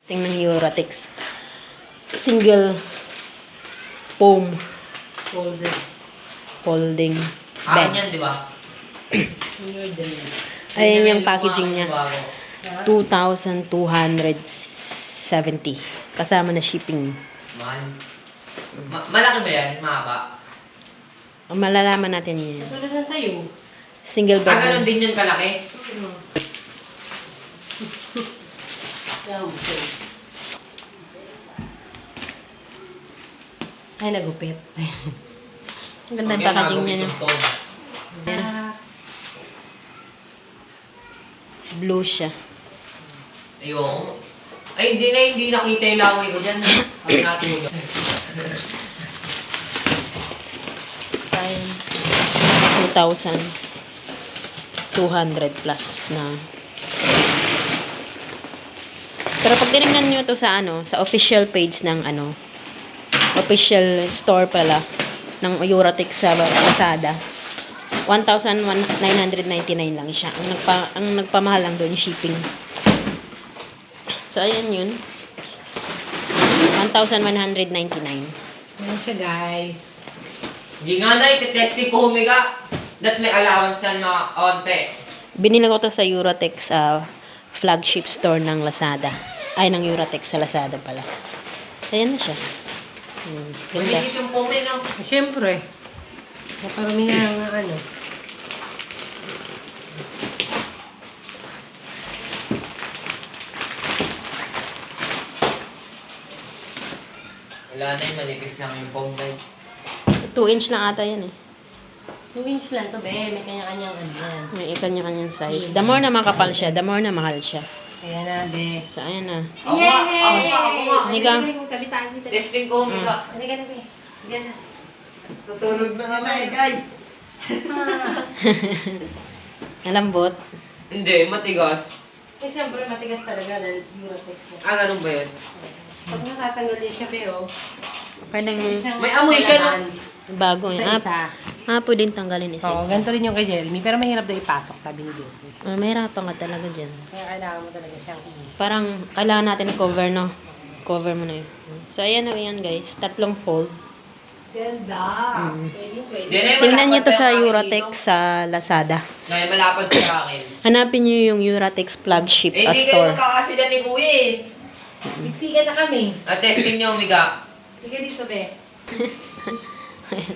Sing ng Uratex. Single foam folding bed. Yan, di ba? Ayan yung packaging niya. 2,270. Kasama na shipping. Mahal. Malaki ba yan? Mahaba? Malalaman natin yun. Tulad na sa'yo. Single bed. Ganun din yun kalaki? Ay, nagupit. Ang ganda yung packaging niya. Blue siya. Ayun. Ay, hindi nakita yung laway ko dyan. Ang natulog. Sayang. 2,200 plus na. Pero pag tinignan nyo to sa sa official page ng official store pala ng Uratex sa Lazada, 1,999 lang siya. Ang nagpamahal lang doon yung shipping. So ayan yun. 1,199. Ayan siya, guys. Hindi nga na, ititesting ko humiga. That may allowance yan na onte. Binili ko to sa Uratex flagship store ng Lazada. Ay, ng Uratex sa Lazada pala. Ayan na siya. Ganda. Manipis yung pumi, no? Siyempre. Maparami na ng Wala na yung manipis lang yung pumi. 2 inch lang ata yan eh. 2 inch lang to, be. May kanya-kanyang yan. May kanya-kanyang size. The more na makapal siya, the more na mahal siya. Ayan na, be. So, ayan na. Ako nga. Higa. Testing ko humiga. Halika na, be. Halika na. Tutulog na kami, guys. Malambot. Hindi, matigas. Eh, siyempre, matigas talaga dahil Uratex mo. Ganun ba yun? Pag natatanggal din siya, be, oh. Pwedeng May amoy siya, no? bago yun. Isa. Pwedeng tanggalin isa. Oo, ganito rin yung kay Jeremy. Pero mahirap daw ipasok, sabi ni Jeremy. Mahirapan nga talaga dyan. Kaya kailangan mo talaga siyang Parang, kailangan natin i-cover, no? Cover mo na yun. So, ayan na yan, guys. 3 fold. Ganda. Pwede. Tingnan nyo to sa Uratex sa Lazada. Ngayon, malapad sa akin. Hanapin nyo yung Uratex flagship Eh, hindi store. kayo magkakasila ni Kuya eh. Bigsigan na kami. Testing nyo, humiga. Sige dito, be.